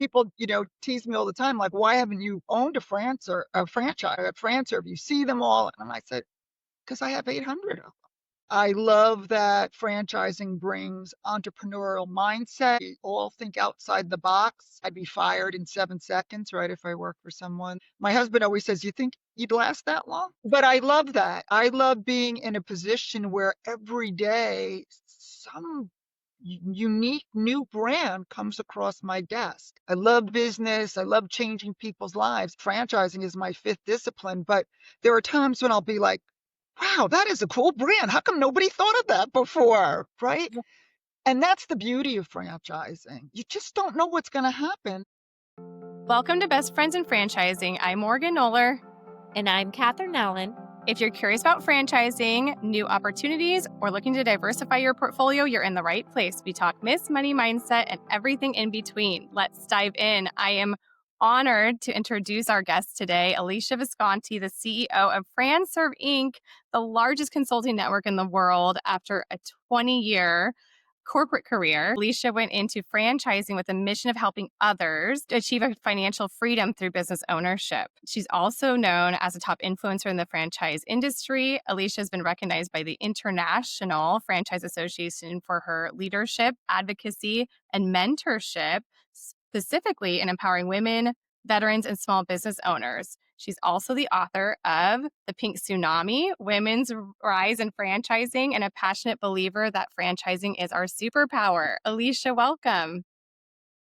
people, tease me all the time, like, why haven't you owned a franchise at Franserve? You see them all. And I said, because I have 800 of them. I love that franchising brings entrepreneurial mindset. We all think outside the box. I'd be fired in 7 seconds, right, if I work for someone. My husband always says, you think you'd last that long? But I love that. I love being in a position where every day some unique new brand comes across my desk. I love business. I love changing people's lives. Franchising is my fifth discipline, but there are times when I'll be like, wow, that is a cool brand. How come nobody thought of that before? Right? And that's the beauty of franchising. You just don't know what's going to happen. Welcome to Best Friends in Franchising. I'm Morgan Noller. And I'm Kathryn Allen. If you're curious about franchising, new opportunities, or looking to diversify your portfolio, you're in the right place. We talk money mindset, and everything in between. Let's dive in. I am honored to introduce our guest today, Alesia Visconti, the CEO of Franserve Inc., the largest consulting network in the world. After a 20-year corporate career, Alesia went into franchising with a mission of helping others to achieve a financial freedom through business ownership. She's also known as a top influencer in the franchise industry. Alesia has been recognized by the International Franchise Association for her leadership, advocacy, and mentorship, specifically in empowering women, veterans, and small business owners. She's also the author of The Pink Tsunami, Women's Rise in Franchising, and a passionate believer that franchising is our superpower. Alesia, welcome.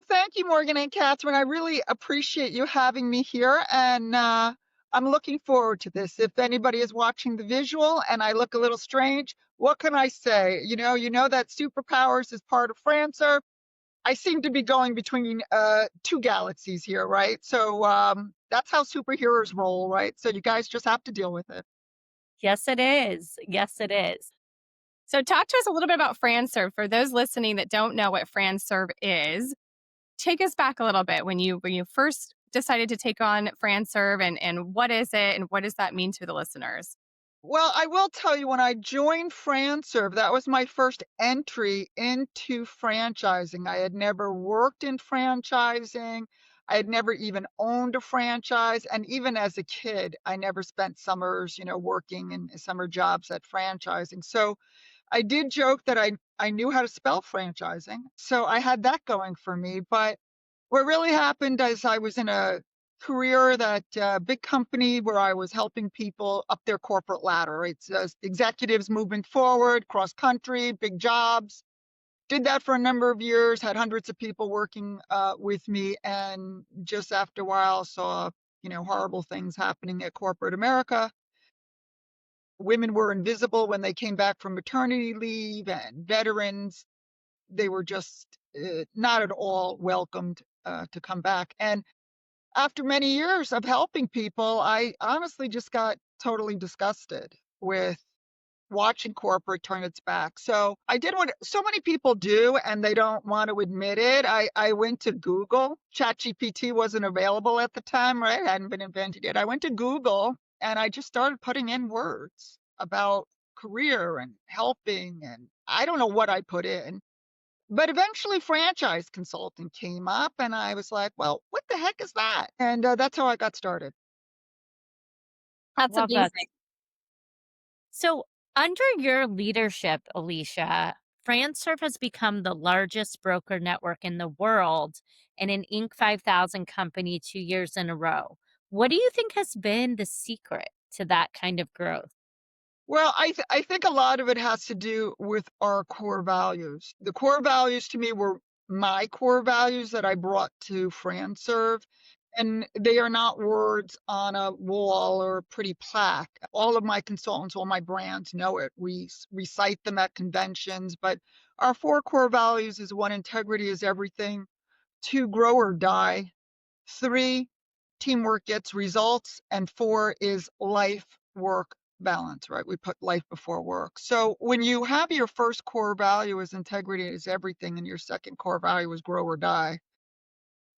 Thank you, Morgan and Kathryn. I really appreciate you having me here. And I'm looking forward to this. If anybody is watching the visual and I look a little strange, what can I say? You know that superpowers is part of Franserve. I seem to be going between two galaxies here, right? So that's how superheroes roll, right? So you guys just have to deal with it. Yes, it is. Yes, it is. So talk to us a little bit about Franserve. For those listening that don't know what Franserve is, take us back a little bit when you first decided to take on Franserve, and what is it and what does that mean to the listeners? Well, I will tell you, when I joined Franserve, that was my first entry into franchising. I had never worked in franchising. I had never even owned a franchise. And even as a kid, I never spent summers, working in summer jobs at franchising. So I did joke that I knew how to spell franchising. So I had that going for me. But what really happened is I was in a career that big company where I was helping people up their corporate ladder. It's executives moving forward, cross country, big jobs. Did that for a number of years, had hundreds of people working with me. And just after a while, saw, horrible things happening at corporate America. Women were invisible when they came back from maternity leave, and veterans, they were just not at all welcomed to come back. And after many years of helping people, I honestly just got totally disgusted with watching corporate turn its back. So I did what so many people do, and they don't want to admit it. I went to Google. ChatGPT wasn't available at the time, right? It hadn't been invented yet. I went to Google and I just started putting in words about career and helping, and I don't know what I put in. But eventually, franchise consulting came up, and I was like, well, what the heck is that? And that's how I got started. That's Love that. amazing. So, under your leadership, Alesia, Franserve has become the largest broker network in the world and an Inc. 5000 company 2 years in a row. What do you think has been the secret to that kind of growth? Well, I think a lot of it has to do with our core values. The core values to me were my core values that I brought to Franserve, and they are not words on a wall or a pretty plaque. All of my consultants, all my brands know it. We recite them at conventions, but our four core values is: one, integrity is everything; two, grow or die; three, teamwork gets results; and four is life work balance, right? We put life before work. So when you have your first core value as integrity is everything, and your second core value is grow or die,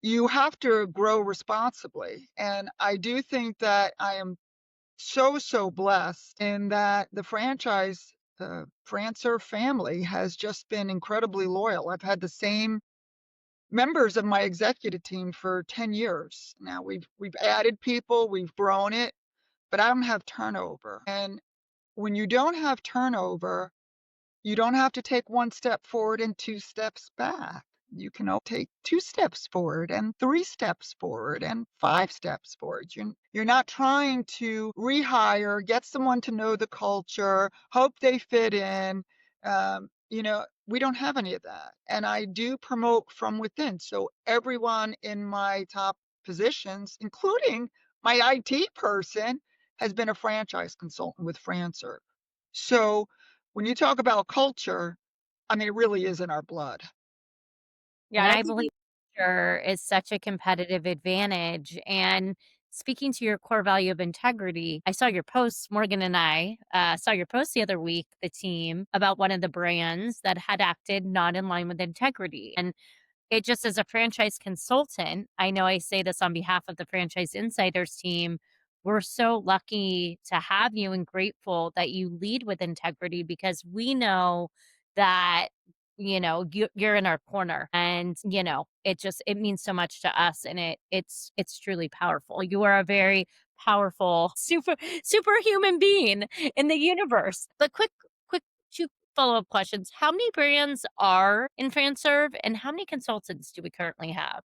you have to grow responsibly. And I do think that I am so blessed in that the franchise, the Franserve family has just been incredibly loyal. I've had the same members of my executive team for 10 years. Now we've added people, we've grown it, but I don't have turnover. And when you don't have turnover, you don't have to take one step forward and two steps back. You can take two steps forward and three steps forward and five steps forward. You're not trying to rehire, get someone to know the culture, hope they fit in. We don't have any of that. And I do promote from within. So everyone in my top positions, including my IT person, has been a franchise consultant with Franserve. So when you talk about culture, I mean, it really is in our blood. Yeah, And and I I think believe culture is such a competitive advantage. And speaking to your core value of integrity, I saw your post, Morgan and I saw your post the other week, the team, about one of the brands that had acted not in line with integrity. And it just as a franchise consultant, I know I say this on behalf of the Franchise Insiders team. We're so lucky to have you and grateful that you lead with integrity because we know that you're in our corner and it means so much to us and it's truly powerful. You are a very powerful superhuman being in the universe. But quick two follow-up questions. How many brands are in Franserve and how many consultants do we currently have?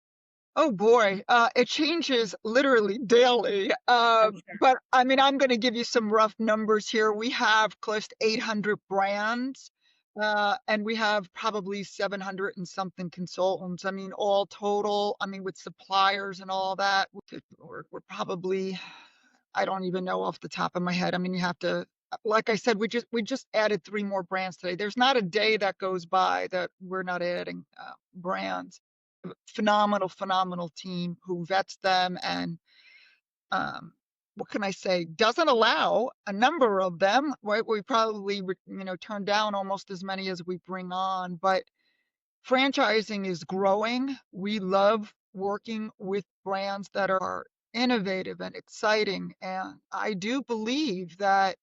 Oh boy, it changes literally daily. I'm sure. But I mean, I'm going to give you some rough numbers here. We have close to 800 brands, and we have probably 700 and something consultants. I mean, all total, I mean, with suppliers and all that, we're probably, I don't even know off the top of my head. I mean, you have to, like I said, we just added three more brands today. There's not a day that goes by that we're not adding brands. Phenomenal, phenomenal team who vets them and what can I say? Doesn't allow a number of them. Right? We probably turn down almost as many as we bring on, but franchising is growing. We love working with brands that are innovative and exciting. And I do believe that,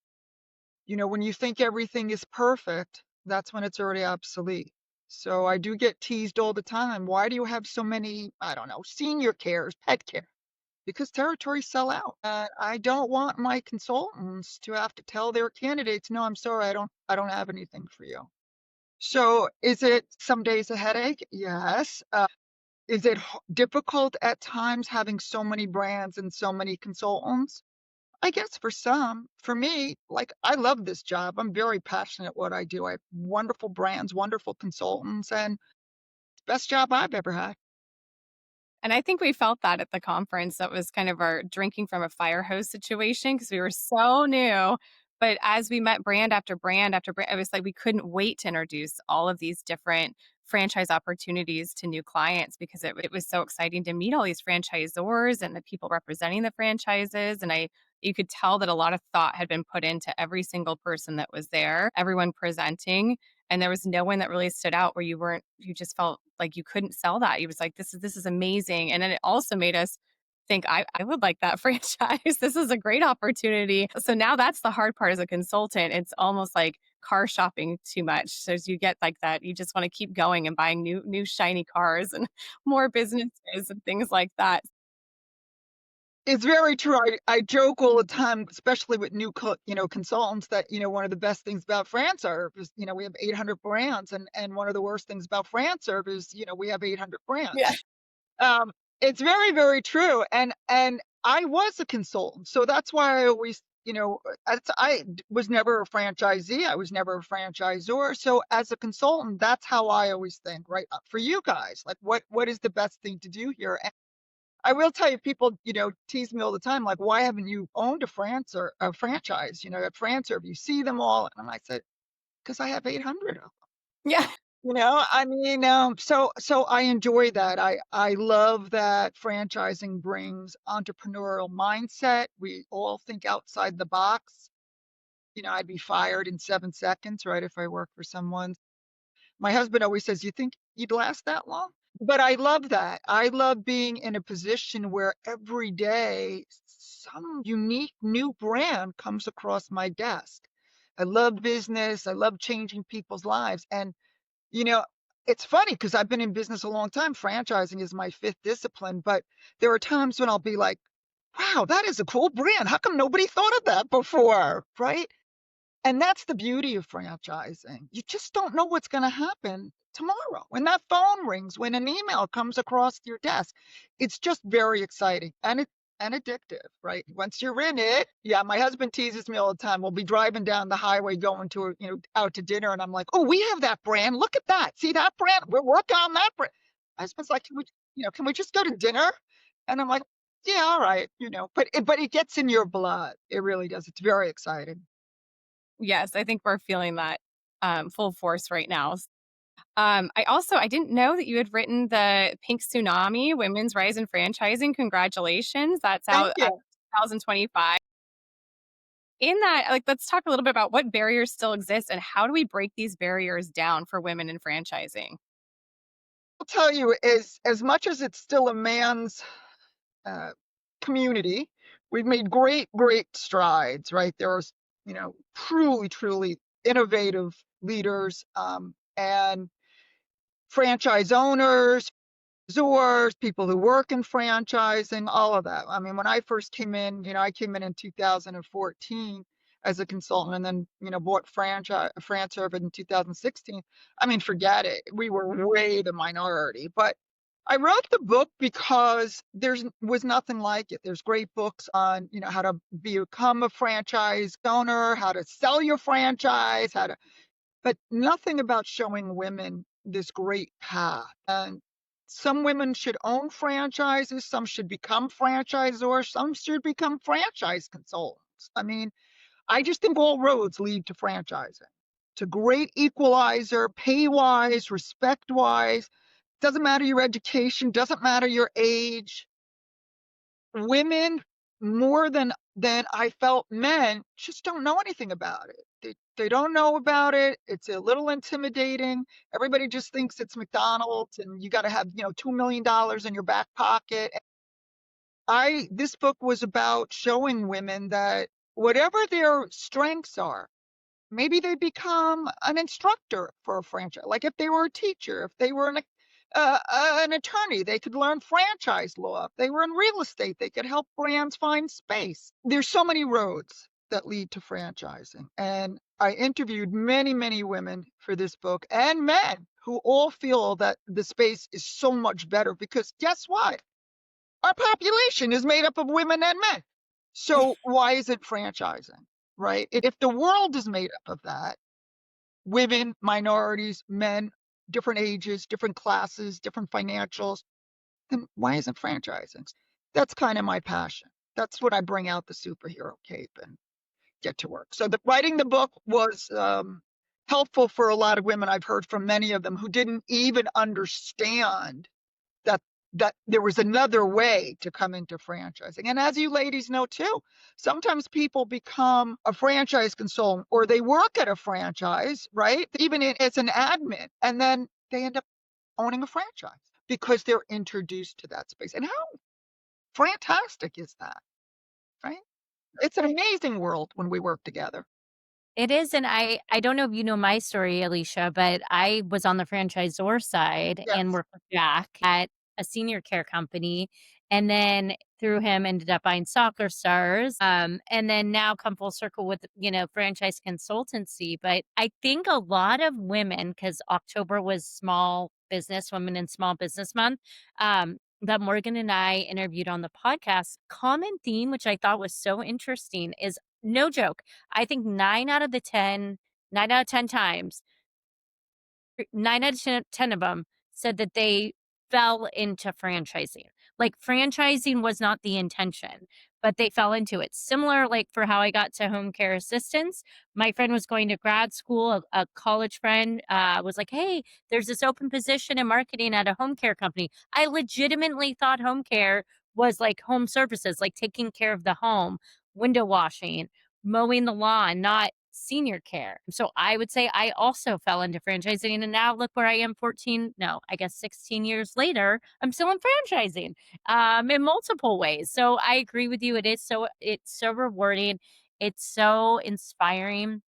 when you think everything is perfect, that's when it's already obsolete. So I do get teased all the time. Why do you have so many, I don't know, senior cares, pet care? Because territories sell out. And I don't want my consultants to have to tell their candidates, no, I'm sorry, I don't have anything for you. So is it some days a headache? Yes. Is it difficult at times having so many brands and so many consultants? I guess for some. For me, like, I love this job. I'm very passionate at what I do. I have wonderful brands, wonderful consultants, and it's the best job I've ever had. And I think we felt that at the conference. That was kind of our drinking from a fire hose situation because we were so new. But as we met brand after brand after brand, it was like we couldn't wait to introduce all of these different franchise opportunities to new clients because it was so exciting to meet all these franchisors and the people representing the franchises. And you could tell that a lot of thought had been put into every single person that was there, everyone presenting, and there was no one that really stood out where you just felt like you couldn't sell that. You was like, this is amazing. And then it also made us think I would like that franchise. This is a great opportunity. So now that's the hard part as a consultant. It's almost like car shopping too much. So as you get like that, you just want to keep going and buying new shiny cars and more businesses and things like that. It's very true. I joke all the time, especially with new consultants, that one of the best things about Franserve is we have 800 brands, and one of the worst things about Franserve is we have 800 Yeah. brands. Um, it's very, very true. And I was a consultant, so that's why I always, was never a franchisee. I was never a franchisor. So as a consultant, that's how I always think, right? For you guys, like what is the best thing to do here? And I will tell you, people, tease me all the time, like, why haven't you owned or a franchise? At Franserve, you see them all, and I said, because I have 800 of them. Yeah. I mean, so I enjoy that. I love that franchising brings entrepreneurial mindset. We all think outside the box. I'd be fired in 7 seconds, right, if I work for someone. My husband always says, "You think you'd last that long?" But I love that. I love being in a position where every day some unique new brand comes across my desk. I love business. I love changing people's lives. And, you know, It's funny because I've been in business a long time. Franchising is my fifth discipline, but there are times when I'll be like, wow, that is a cool brand. How come nobody thought of that before? Right. And that's the beauty of franchising. You just don't know what's going to happen tomorrow. When that phone rings, when an email comes across your desk, it's just very exciting and addictive, right? Once you're in it, yeah, my husband teases me all the time. We'll be driving down the highway going to, out to dinner, and I'm like, "Oh, we have that brand. Look at that. See that brand? We're working on that brand." My husband's like, can we just go to dinner?" And I'm like, "Yeah, all right, but it gets in your blood. It really does. It's very exciting." Yes, I think we're feeling that full force right now. I didn't know that you had written the Pink Tsunami: Women's Rise in Franchising. Congratulations. That's Thank out you. 2025. In that, like, let's talk a little bit about what barriers still exist and how do we break these barriers down for women in franchising? I'll tell you, as much as it's still a man's uh, community, we've made great strides. Right, there are truly innovative leaders, and franchise owners, franchisors, people who work in franchising, all of that. I mean, when I first came in, I came in 2014 as a consultant, and then, bought Franserve in 2016. I mean, forget it. We were way the minority. But I wrote the book because there was nothing like it. There's great books on, how to become a franchise owner, how to sell your franchise, but nothing about showing women this great path. And some women should own franchises, some should become franchisors, some should become franchise consultants. I mean, I just think all roads lead to franchising. It's a great equalizer, pay wise, respect wise. Doesn't matter your education, doesn't matter your age. Women, more than I felt men, just don't know anything about it. They don't know about it. It's a little intimidating. Everybody just thinks it's McDonald's and you got to have, $2 million in your back pocket. This book was about showing women that whatever their strengths are, maybe they become an instructor for a franchise. Like if they were a teacher, if they were an attorney, they could learn franchise law. If they were in real estate, they could help brands find space. There's so many roads that lead to franchising. And I interviewed many women for this book and men who all feel that the space is so much better because guess what? Our population is made up of women and men. So why is it franchising? Right? If the world is made up of that, women, minorities, men, different ages, different classes, different financials, then why isn't franchising? That's kind of my passion. That's what I bring out the superhero cape and get to work. So writing the book was helpful for a lot of women. I've heard from many of them who didn't even understand that there was another way to come into franchising. And as you ladies know too, sometimes people become a franchise consultant or they work at a franchise, right? Even as an admin, and then they end up owning a franchise because they're introduced to that space. And how fantastic is that, right? It's an amazing world when we work together. It is, and I don't know if you know my story, Alicia, but I was on the franchisor side and Yes. worked with Jack at a senior care company, and then through him ended up buying Soccer Stars, and then now come full circle with, franchise consultancy. But I think a lot of women, because October was Small Business Women in Small Business Month, that Morgan and I interviewed on the podcast, common theme, which I thought was so interesting, is no joke. I think 9 out of 10 times, 9 out of 10 of them said that they fell into franchising. Like, franchising was not the intention, but they fell into it. Similar, like, for how I got to home care assistance, my friend was going to grad school, a college friend, was like, "Hey, there's this open position in marketing at a home care company." I legitimately thought home care was, like, home services, like taking care of the home, window washing, mowing the lawn, not senior care. So I would say I also fell into franchising, and now look where I am 14, no, I guess 16 years later, I'm still in franchising in multiple ways. So I agree with you. It's so rewarding. It's so inspiring.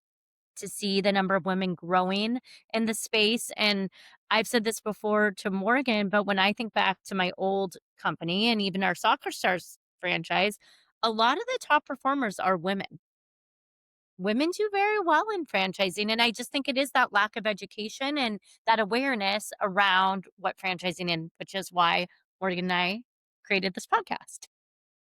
to see the number of women growing in the space. And I've said this before to Morgan, but when I think back to my old company and even our Soccer Stars franchise, a lot of the top performers are women. Women do very well in franchising. And I just think it is that lack of education and that awareness around what franchising is, which is why Morgan and I created this podcast.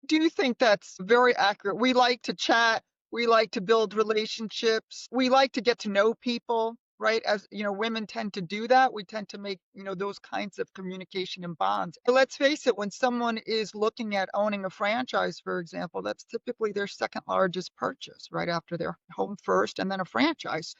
Do think that's very accurate. We like to chat. We like to build relationships. We like to get to know people, right? As you know, women tend to do that. We tend to make, those kinds of communication and bonds. But let's face it, when someone is looking at owning a franchise, for example, that's typically their second largest purchase, right after their home first and then a franchise.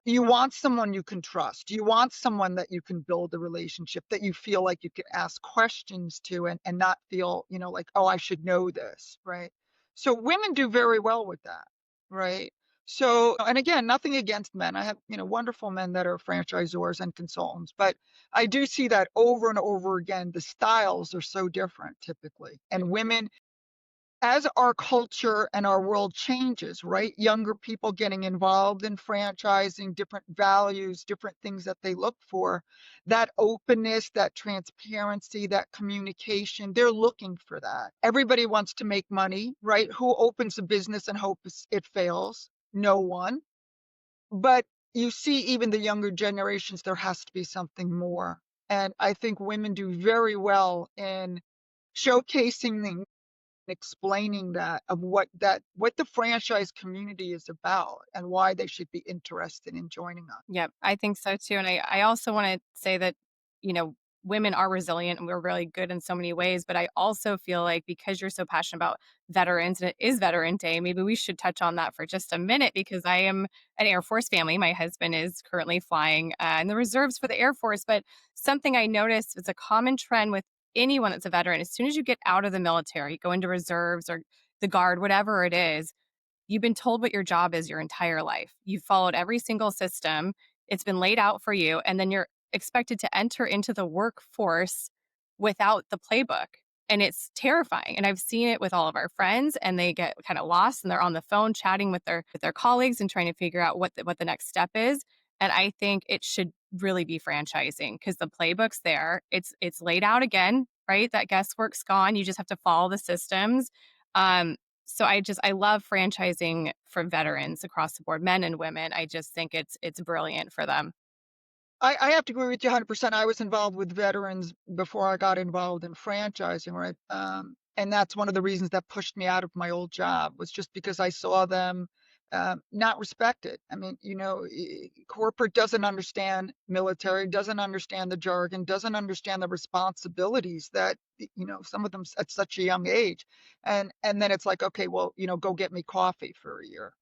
You want someone you can trust. You want someone that you can build a relationship, that you feel like you can ask questions to and not feel, like, oh, I should know this, right? So women do very well with that, right? So, and again, nothing against men. I have, wonderful men that are franchisors and consultants, but I do see that over and over again. The styles are so different typically. And women, as our culture and our world changes, right? Younger people getting involved in franchising, different values, different things that they look for, that openness, that transparency, that communication, they're looking for that. Everybody wants to make money, right? Who opens a business and hopes it fails? No one. But you see, even the younger generations, there has to be something more. And I think women do very well in showcasing explaining that of what the franchise community is about and why they should be interested in joining us. Yep, I think so too. And I also want to say that, you know, women are resilient and we're really good in so many ways. But I also feel like because you're so passionate about veterans and it is Veteran Day, maybe we should touch on that for just a minute because I am an Air Force family. My husband is currently flying in the reserves for the Air Force. But something I noticed is a common trend with anyone that's a veteran, as soon as you get out of the military, go into reserves or the guard, whatever it is, you've been told what your job is your entire life. You've followed every single system. It's been laid out for you. And then you're expected to enter into the workforce without the playbook. And it's terrifying. And I've seen it with all of our friends and they get kind of lost and they're on the phone chatting with their colleagues and trying to figure out what the next step is. And I think it should really be franchising because the playbook's there. It's laid out again, right? That guesswork's gone. You just have to follow the systems. Um, so I love franchising for veterans across the board, men and women. I just think it's brilliant for them. I have to agree with you 100%. I was involved with veterans before I got involved in franchising, right? And that's one of the reasons that pushed me out of my old job was just because I saw them not respected. I mean, corporate doesn't understand military, doesn't understand the jargon, doesn't understand the responsibilities that some of them at such a young age, and then it's like, okay, well, go get me coffee for a year,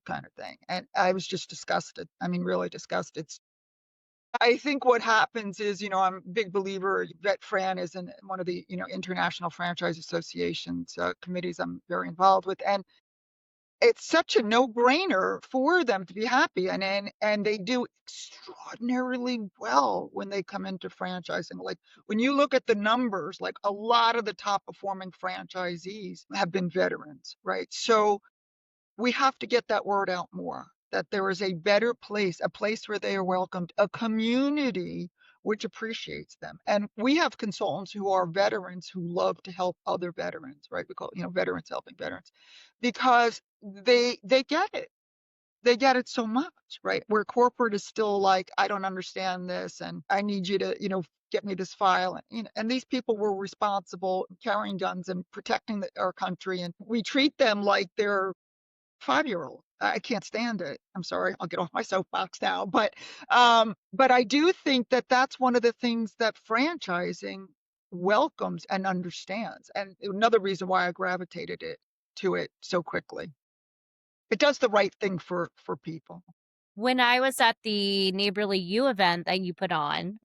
kind of thing. And I was just disgusted. I mean, really disgusted. I think what happens is, I'm a big believer, VetFran is in one of the, international franchise associations committees I'm very involved with. And it's such a no-brainer for them to be happy. And they do extraordinarily well when they come into franchising. Like when you look at the numbers, like a lot of the top performing franchisees have been veterans, right? So we have to get that word out more, that there is a better place, a place where they are welcomed, a community which appreciates them. And we have consultants who are veterans who love to help other veterans, right? We call it, veterans helping veterans, because they get it. They get it so much, right? Where corporate is still like, I don't understand this, and I need you to, get me this file. And, and these people were responsible carrying guns and protecting our country, and we treat them like they're 5-year-old. I can't stand it. I'm sorry. I'll get off my soapbox now. But I do think that that's one of the things that franchising welcomes and understands. And another reason why I gravitated to it so quickly. It does the right thing for people. When I was at the Neighborly You event that you put on,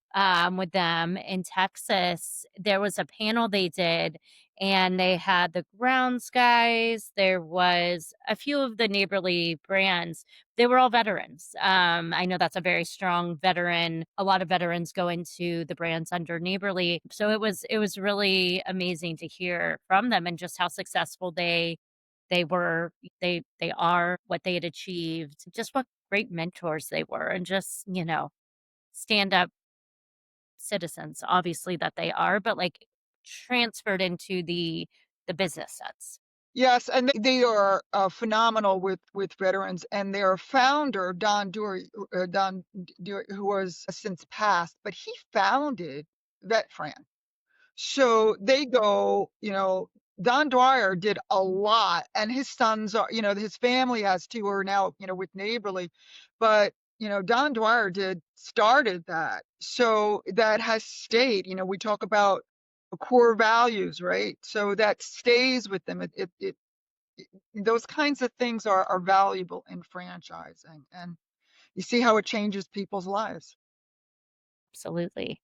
with them in Texas, there was a panel they did, and they had the Grounds guys, there was a few of the Neighborly brands. They were all veterans. I know that's a very strong veteran a lot of veterans go into the brands under Neighborly. So it was really amazing to hear from them and just how successful they were, they are, what they had achieved, just what great mentors they were and just, stand up citizens, obviously that they are, but like transferred into the business sense. Yes, and they are phenomenal with veterans. And their founder, Don Dewey, who was since passed, but he founded VetFran. So they go, Don Dwyer did a lot, and his sons are, his family has two who are now, with Neighborly, but Don Dwyer started that. So that has stayed. We talk about core values, right? So that stays with them. Those kinds of things are valuable in franchising, and you see how it changes people's lives. Absolutely.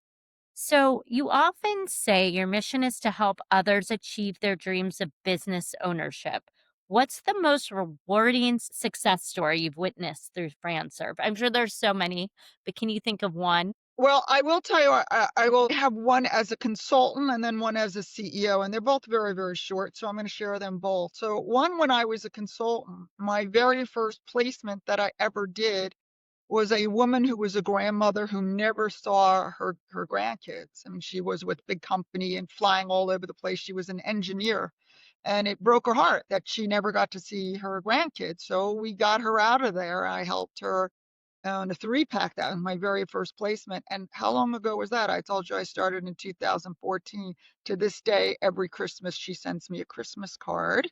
So, you often say your mission is to help others achieve their dreams of business ownership. What's the most rewarding success story you've witnessed through FranServe? I'm sure there's so many, but can you think of one? Well, I will tell you, I will have one as a consultant and then one as a CEO, and they're both very, very short. So I'm going to share them both. So, one, when I was a consultant, my very first placement that I ever did was a woman who was a grandmother who never saw her grandkids. I mean, she was with big company and flying all over the place. She was an engineer, and it broke her heart that she never got to see her grandkids. So we got her out of there. I helped her on a 3-pack. That was my very first placement. And how long ago was that? I told you I started in 2014. To this day, every Christmas, she sends me a Christmas card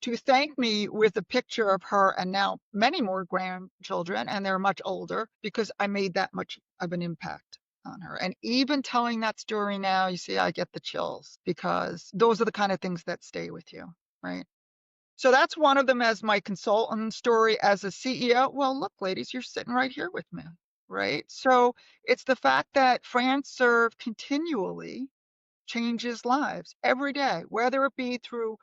to thank me with a picture of her and now many more grandchildren, and they're much older because I made that much of an impact on her. And even telling that story now, you see, I get the chills because those are the kind of things that stay with you, right? So that's one of them as my consultant story. As a CEO, well, look, ladies, you're sitting right here with me, right? So it's the fact that FranServe continually changes lives every day, whether it be through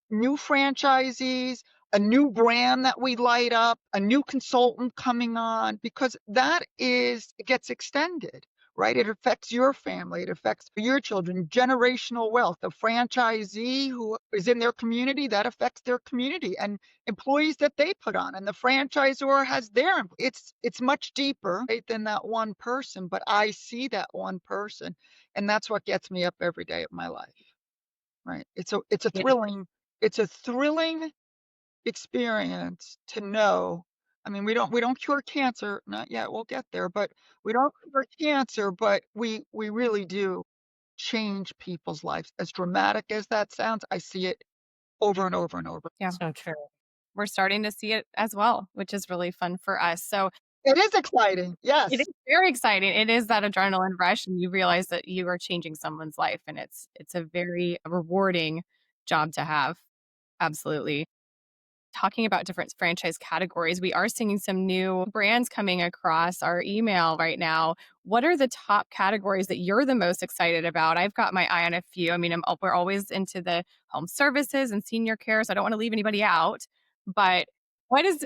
new franchisees, a new brand that we light up, a new consultant coming on, because that is, it gets extended, right? It affects your family, it affects your children, generational wealth. The franchisee who is in their community, that affects their community and employees that they put on. And the franchisor has it's much deeper, right, than that one person, but I see that one person. And that's what gets me up every day of my life. Right. Yeah. It's a thrilling experience to know. I mean, we don't cure cancer, not yet, we'll get there, but we don't cure cancer, but we really do change people's lives. As dramatic as that sounds, I see it over and over and over. Yeah. So true. We're starting to see it as well, which is really fun for us. So It is exciting. it is Yes. very exciting. It is that adrenaline rush, and you realize that you are changing someone's life, and it's a very rewarding job to have. Absolutely. Talking about different franchise categories, we are seeing some new brands coming across our email right now. What are the top categories that you're the most excited about? I've got my eye on a few. I mean, we're always into the home services and senior care, so I don't want to leave anybody out. But what is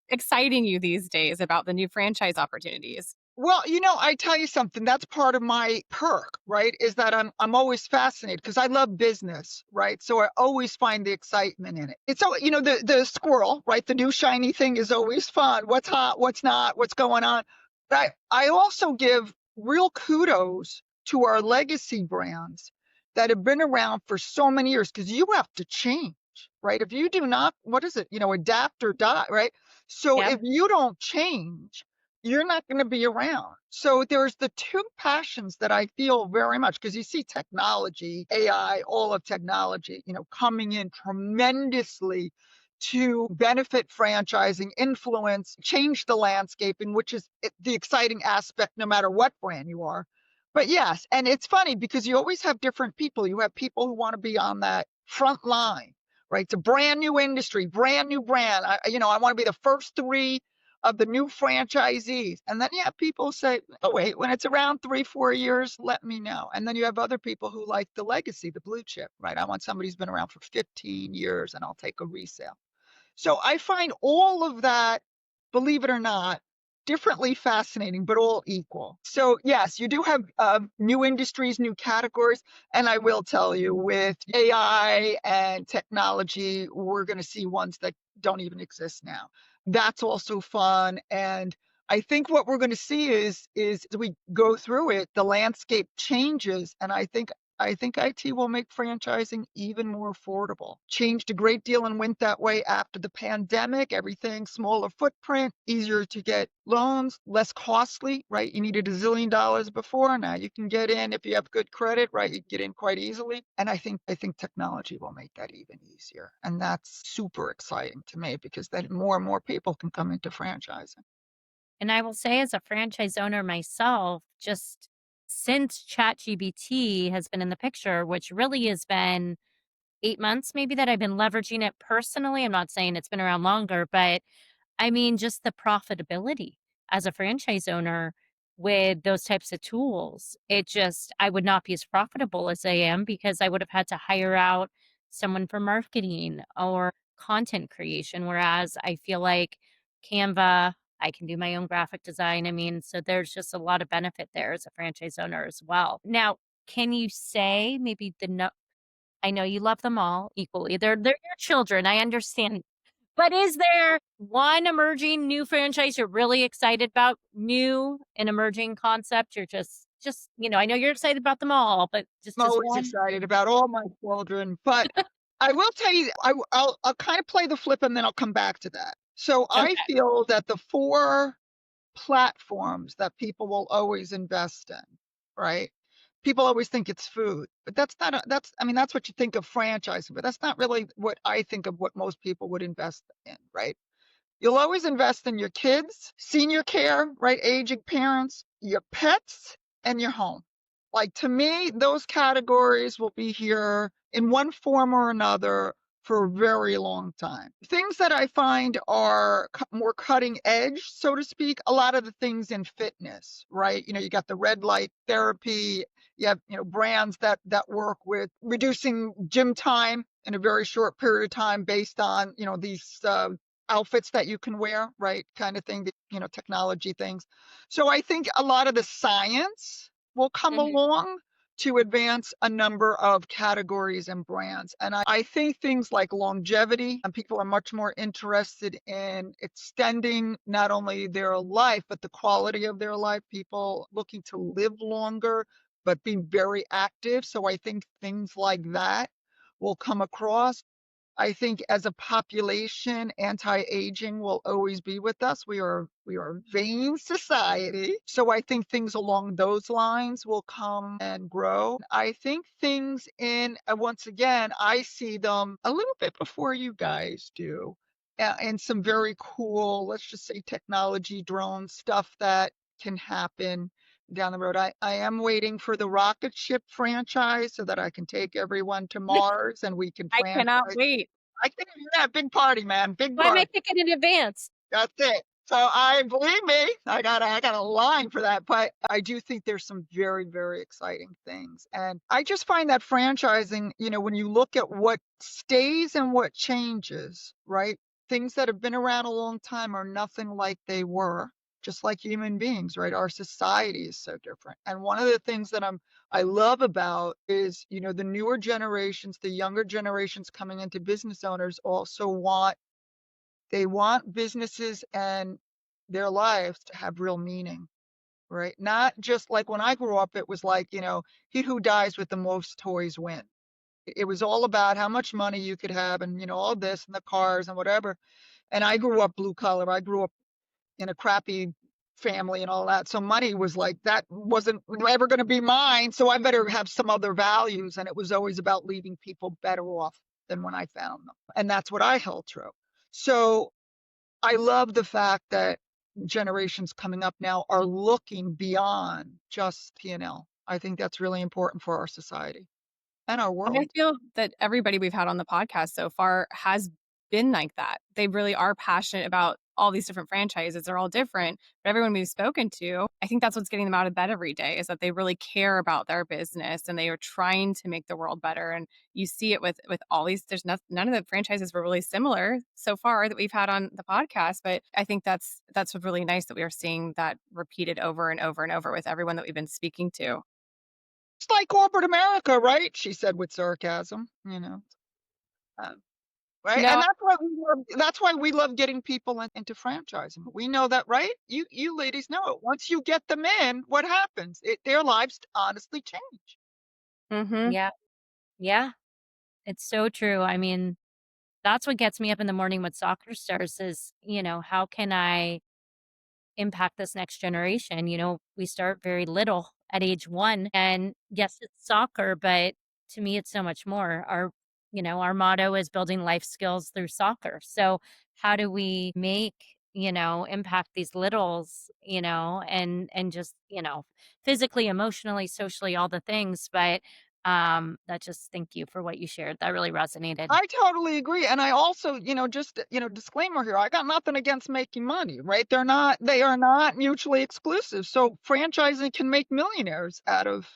exciting you these days about the new franchise opportunities? Well, I tell you something, that's part of my perk, right? Is that I'm always fascinated because I love business, right? So I always find the excitement in it. It's so, the squirrel, right? The new shiny thing is always fun. What's hot, what's not, what's going on. But I also give real kudos to our legacy brands that have been around for so many years because you have to change, right? If you do not, what is it? Adapt or die, right? So Yep. if you don't change, you're not going to be around. So there's the two passions that I feel very much because you see technology, AI, all of technology, coming in tremendously to benefit franchising, influence, change the landscape, in which is the exciting aspect no matter what brand you are. But yes, and it's funny because you always have different people. You have people who want to be on that front line, right? It's a brand new industry, brand new brand. I want to be the first three of the new franchisees. And then you have people say, oh, wait, when it's around 3, 4 years, let me know. And then you have other people who like the legacy, the blue chip, right? I want somebody who's been around for 15 years and I'll take a resale. So I find all of that, believe it or not, differently fascinating, but all equal. So yes, you do have new industries, new categories. And I will tell you, with AI and technology, we're going to see ones that don't even exist now. that's also fun. And I think what we're going to see is as we go through it, the landscape changes, and I think IT will make franchising even more affordable. Changed a great deal and went that way after the pandemic. Everything smaller footprint, easier to get loans, less costly, right? You needed $1 zillion before. Now you can get in if you have good credit, right? You get in quite easily. And I think technology will make that even easier. And that's super exciting to me because then more and more people can come into franchising. And I will say, as a franchise owner myself, just since ChatGPT has been in the picture, which really has been 8 months maybe that I've been leveraging it personally. I'm not saying it's been around longer, but I mean, just the profitability as a franchise owner with those types of tools, I would not be as profitable as I am because I would have had to hire out someone for marketing or content creation. Whereas I feel like Canva, I can do my own graphic design. I mean, so there's just a lot of benefit there as a franchise owner as well. Now, can you say maybe I know you love them all equally. They're your children. I understand, but is there one emerging new franchise you're really excited about? New and emerging concept you're I know you're excited about them all, but I'm just always one? excited about all my children, but I will tell you, I'll kind of play the flip and then I'll come back to that. So I Okay. feel that the four platforms that people will always invest in, right? People always think it's food, but that's not, I mean, that's what you think of franchising, but that's not really what I think of what most people would invest in, right? You'll always invest in your kids, senior care, right? Aging parents, your pets, and your home. Like to me, those categories will be here in one form or another for a very long time. Things that I find are more cutting edge, so to speak, a lot of the things in fitness, right? You got the red light therapy, you have, brands that work with reducing gym time in a very short period of time based on, these outfits that you can wear, right? Kind of thing, technology things. So I think a lot of the science will come Mhm. along to advance a number of categories and brands. And I think things like longevity, and people are much more interested in extending not only their life, but the quality of their life. People looking to live longer, but being very active. So I think things like that will come across. I think as a population, anti-aging will always be with us. We are a vain society. So I think things along those lines will come and grow. I think things once again, I see them a little bit before you guys do. And some very cool, let's just say technology drone stuff that can happen down the road. I am waiting for the rocket ship franchise so that I can take everyone to Mars and we can I cannot franchise. wait. I can do that. Big party, man. Big Buy my party. ticket in advance. That's it. So I believe me, I got a line for that, but I do think there's some very, very exciting things. And I just find that franchising, when you look at what stays and what changes, right? Things that have been around a long time are nothing like they were, just like human beings, right? Our society is so different. And one of the things that I love about is, the newer generations, the younger generations coming into business owners also want businesses and their lives to have real meaning, right? Not just like when I grew up, it was like, he who dies with the most toys win. It was all about how much money you could have and, all this and the cars and whatever. And I grew up blue collar. I grew up in a crappy family and all that. So money was like, that wasn't ever going to be mine. So I better have some other values. And it was always about leaving people better off than when I found them. And that's what I held true. So I love the fact that generations coming up now are looking beyond just P&L. I think that's really important for our society and our And I world. feel that everybody we've had on the podcast so far has been like that. They really are passionate about all these different franchises. They're all different, but everyone we've spoken to, I think that's what's getting them out of bed every day is that they really care about their business and they are trying to make the world better. And you see it with all these. There's none of the franchises were really similar so far that we've had on the podcast, but I think that's what's really nice that we are seeing that repeated over and over and over with everyone that we've been speaking to. It's like corporate America, right? She said with sarcasm, Uh, right? And No. that's why we love getting people into franchising. We know that, right? You ladies know it. Once you get them in, what happens? Their lives honestly change. Mhm. Yeah. Yeah. It's so true. I mean, that's what gets me up in the morning with soccer stars is, how can I impact this next generation? We start very little at age 1 and yes, it's soccer, but to me it's so much more. Our motto is building life skills through soccer. So how do we make, impact these littles, and just, physically, emotionally, socially, all the things, but that just thank you for what you shared. That really resonated. I totally agree, and I also, just, disclaimer here, I got nothing against making money, right? They are not mutually exclusive. So franchising can make millionaires out of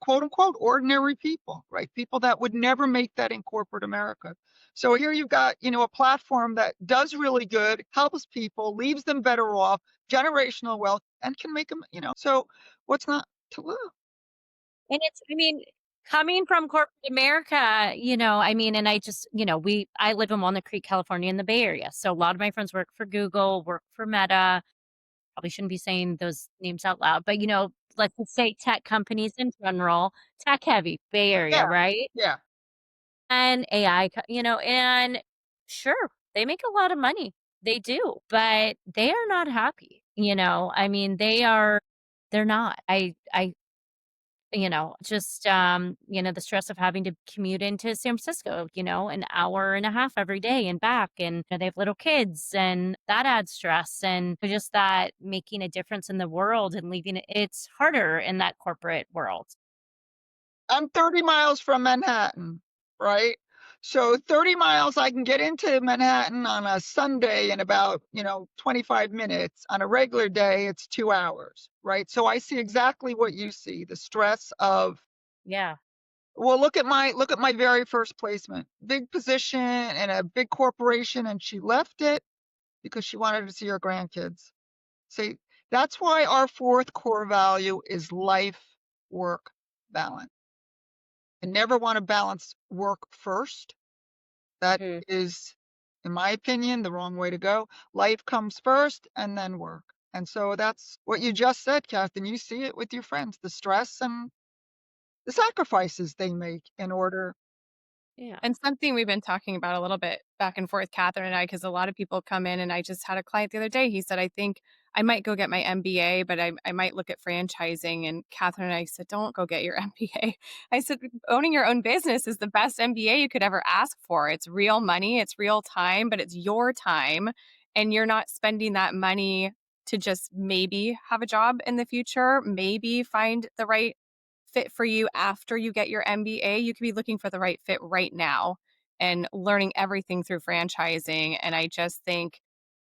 quote unquote ordinary people, right? People that would never make that in corporate America. So here you've got, a platform that does really good, helps people, leaves them better off, generational wealth, and can make them, so what's not to love? And I mean, coming from corporate America, I mean, and I just, I live in Walnut Creek, California in the Bay Area. So a lot of my friends work for Google, work for Meta. Probably shouldn't be saying those names out loud, but let's just say tech companies in general, tech heavy Bay Area, Yeah, right? yeah. And AI, and sure, they make a lot of money. They do, but they are not happy. I mean, they're not. Just, the stress of having to commute into San Francisco, an hour and a half every day and back. And they have little kids and that adds stress. And just that making a difference in the world and leaving it's harder in that corporate world. I'm 30 miles from Manhattan, right? So 30 miles, I can get into Manhattan on a Sunday in about, 25 minutes. On a regular day, it's 2 hours, right? So I see exactly what you see, the stress of, Yeah. well, look at my very first placement, big position in a big corporation, and she left it because she wanted to see her grandkids. See, that's why our fourth core value is life work balance. I never want to balance work first. That Mhm. is, in my opinion, the wrong way to go. Life comes first and then work. And so that's what you just said, Kathryn. You see it with your friends, the stress and the sacrifices they make in order. Yeah. And something we've been talking about a little bit back and forth, Kathryn and I, because a lot of people come in, and I just had a client the other day. He said, I think I might go get my MBA, but I might look at franchising. And Kathryn and I said, don't go get your MBA. I said, owning your own business is the best MBA you could ever ask for. It's real money, it's real time, but it's your time. And you're not spending that money to just maybe have a job in the future, maybe find the right fit for you after you get your MBA. You could be looking for the right fit right now and learning everything through franchising. And I just think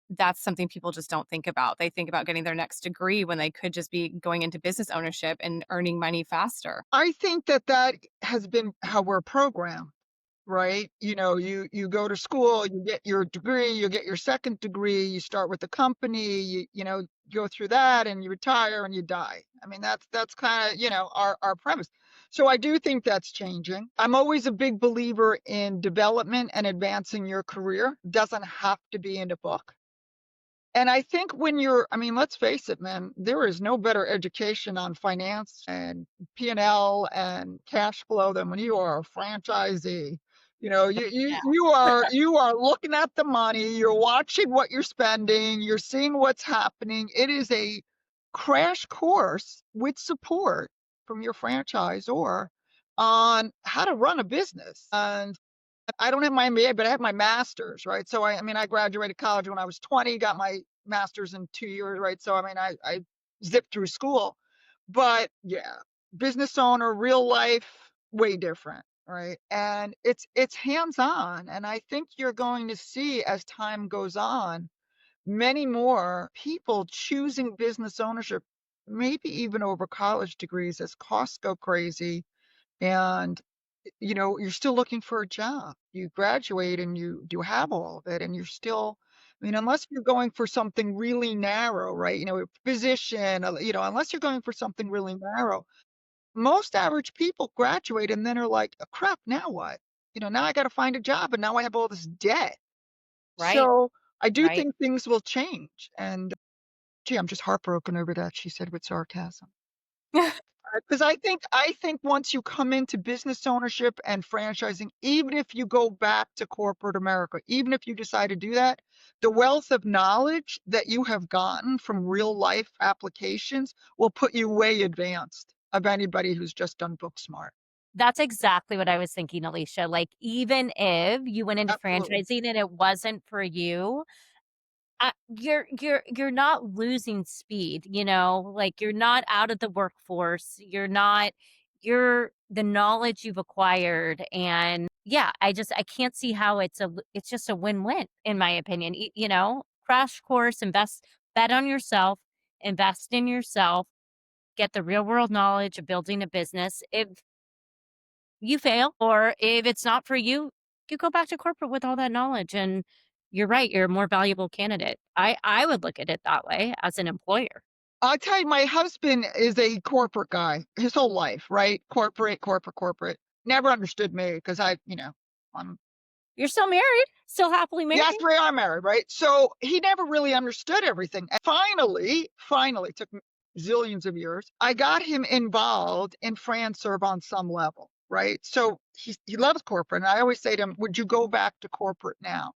that's something people just don't think about. They think about getting their next degree when they could just be going into business ownership and earning money faster. I think that has been how we're programmed. Right? You go to school, you get your degree, you get your second degree, you start with the company, go through that and you retire and you die. I mean, that's kind of, our premise. So I do think that's changing. I'm always a big believer in development and advancing your career. Doesn't have to be in a book. And I think I mean, let's face it, man, there is no better education on finance and P&L and cash flow than when you are a franchisee. You are looking at the money, you're watching what you're spending, you're seeing what's happening. It is a crash course with support from your franchisor on how to run a business. And I don't have my MBA, but I have my master's, right? So I mean, I graduated college when I was 20, got my master's in 2 years, right? So I mean, I zipped through school, but yeah, business owner, real life, way different, right? And it's hands on, and I think you're going to see as time goes on, many more people choosing business ownership, maybe even over college degrees as costs go crazy and you're still looking for a job. You graduate and you do have all of it, and you're still, I mean, unless you're going for something really narrow, right? A physician, unless you're going for something really narrow, most average people graduate and then are like, "Oh, crap, now what?" now I got to find a job and now I have all this debt. Right. So I do Right. think things will change. And gee, I'm just heartbroken over that, she said with sarcasm. Because I think once you come into business ownership and franchising, even if you go back to corporate America, even if you decide to do that, the wealth of knowledge that you have gotten from real life applications will put you way advanced of anybody who's just done book smart. That's exactly what I was thinking, Alicia. Like, even if you went into Absolutely. franchising and it wasn't for you, you're not losing speed, like, you're not out of the workforce, you're the knowledge you've acquired, and yeah, I can't see how it's just a win-win in my opinion. Crash course, bet on yourself, invest in yourself, get the real world knowledge of building a business. If you fail or if it's not for you, you go back to corporate with all that knowledge, and you're right, you're a more valuable candidate. I would look at it that way as an employer. I'll tell you, my husband is a corporate guy his whole life, right? Corporate, corporate, corporate. Never understood me because I'm You're still married, still happily married. yes, we are married, right? So he never really understood everything. And finally, took zillions of years. I got him involved in Franserve on some level, right? So he loves corporate, and I always say to him, "Would you go back to corporate now?"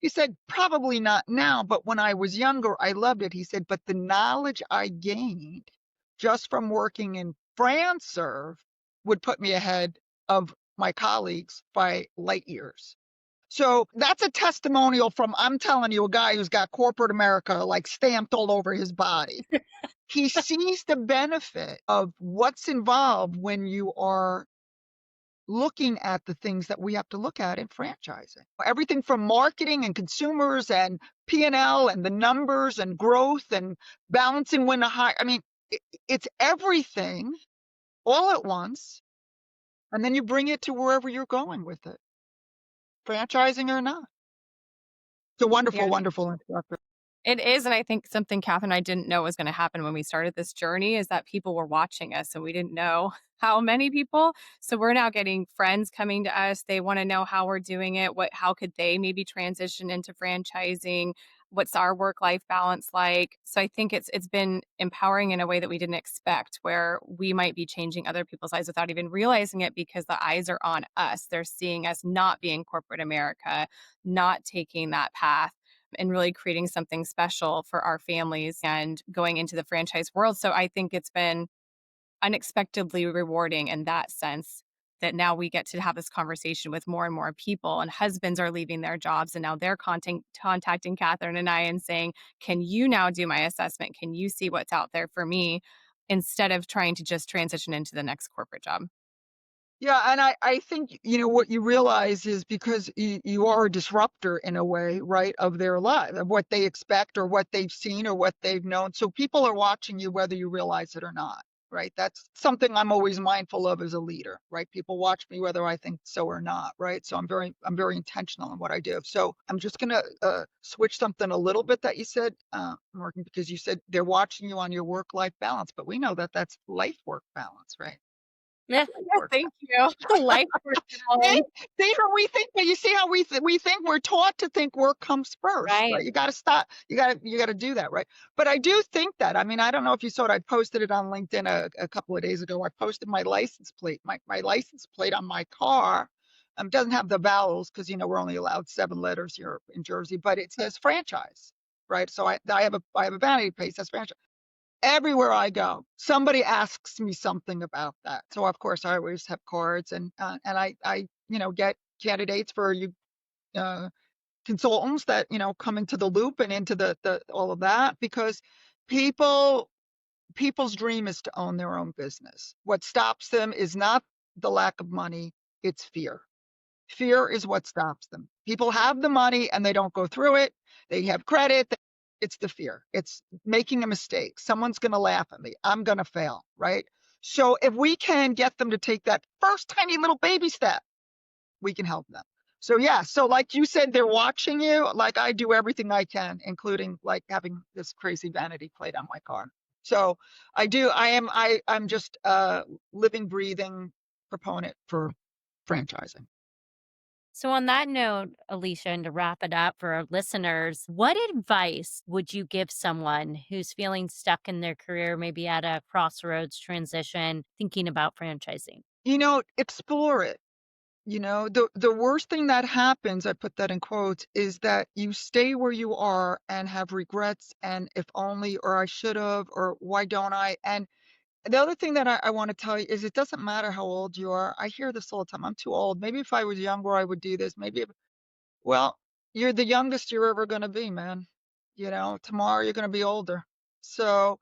He said, "Probably not now, but when I was younger, I loved it." He said, "But the knowledge I gained just from working in Franserve would put me ahead of my colleagues by light years." So that's a testimonial from, I'm telling you, a guy who's got corporate America like stamped all over his body. He sees the benefit of what's involved when you are looking at the things that we have to look at in franchising. Everything from marketing and consumers and P&L and the numbers and growth and balancing when to hire. I mean, it's everything all at once. And then you bring it to wherever you're going with it, franchising or not. It's a Yeah, wonderful, wonderful instructor. it is, and I think something Kathryn and I didn't know was gonna happen when we started this journey is that people were watching us, and we didn't know how many people. So we're now getting friends coming to us. They wanna know how we're doing it, how could they maybe transition into franchising? What's our work-life balance like? So I think it's been empowering in a way that we didn't expect, where we might be changing other people's lives without even realizing it because the eyes are on us. They're seeing us not being corporate America, not taking that path and really creating something special for our families and going into the franchise world. So I think it's been unexpectedly rewarding in that sense that now we get to have this conversation with more and more people, and husbands are leaving their jobs and now they're contacting Kathryn and I and saying, "Can you now do my assessment? Can you see what's out there for me?" Instead of trying to just transition into the next corporate job. Yeah, and I think, what you realize is because you are a disruptor in a way, right, of their life, of what they expect or what they've seen or what they've known. So people are watching you whether you realize it or not, right? That's something I'm always mindful of as a leader, right? People watch me whether I think so or not, right? So I'm very intentional in what I do. So I'm just gonna switch something a little bit that you said, Morgan, because you said they're watching you on your work-life balance, but we know that that's life-work balance, right? Yeah. Life-work. Thank you. Life work See? balance. See how we think, but you see how we think we're taught to think work comes first, Right. right? You got to stop. You got to do that, right? But I do think that. I mean, I don't know if you saw it. I posted it on LinkedIn a couple of days ago. I posted my license plate. My license plate on my car doesn't have the vowels because we're only allowed 7 letters here in Jersey, but it says franchise, right? So I have a vanity plate that says franchise. Everywhere I go, somebody asks me something about that. So of course I always have cards, and I get candidates for you uh, consultants that come into the loop and into the all of that, because people's dream is to own their own business. What stops them is not the lack of money, it's fear. Fear is what stops them. People have the money and they don't go through it. They have credit. It's the fear. It's making a mistake. Someone's going to laugh at me. I'm going to fail, right? So if we can get them to take that first tiny little baby step, we can help them. So yeah, so like you said, they're watching you. Like I do everything I can, including like having this crazy vanity plate on my car. So I do. I'm just a living, breathing proponent for franchising. So, on that note, Alicia, and to wrap it up for our listeners, what advice would you give someone who's feeling stuck in their career, maybe at a crossroads transition, thinking about franchising? Explore it. The worst thing that happens, I put that in quotes, is that you stay where you are and have regrets and if only, or I should have, or why don't I? And the other thing that I want to tell you is it doesn't matter how old you are. I hear this all the time. I'm too old. Maybe if I was younger, I would do this. Well, you're the youngest you're ever going to be, man. Tomorrow you're going to be older. So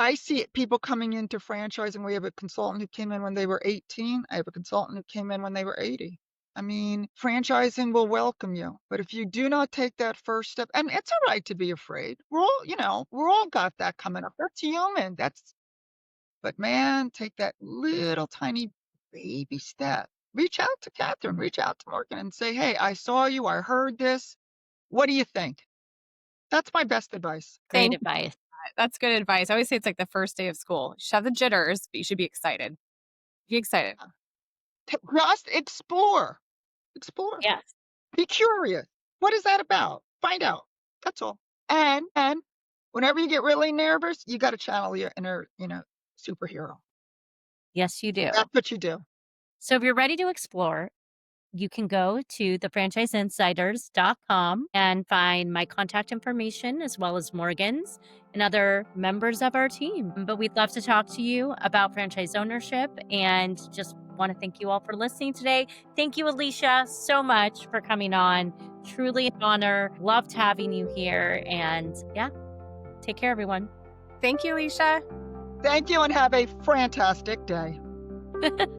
I see people coming into franchising. We have a consultant who came in when they were 18. I have a consultant who came in when they were 80. I mean, franchising will welcome you, but if you do not take that first step, and it's all right to be afraid. We're all got that coming up. That's human. But man, take that little tiny baby step. Reach out to Kathryn, reach out to Morgan and say, hey, I saw you. I heard this. What do you think? That's my best advice. Great Thank you. advice. That's good advice. I always say it's like the first day of school. You should have the jitters, but you should be excited. Be excited. Just explore. Explore. Yes. Be curious. What is that about? Find out. That's all. And whenever you get really nervous, you got to channel your inner, superhero. Yes, you do. That's what you do. So, if you're ready to explore, you can go to thefranchiseinsiders.com and find my contact information as well as Morgan's and other members of our team. But we'd love to talk to you about franchise ownership and just want to thank you all for listening today. Thank you, Alesia, so much for coming on. Truly an honor. Loved having you here. And yeah, take care, everyone. Thank you, Alicia. Thank you and have a fantastic day.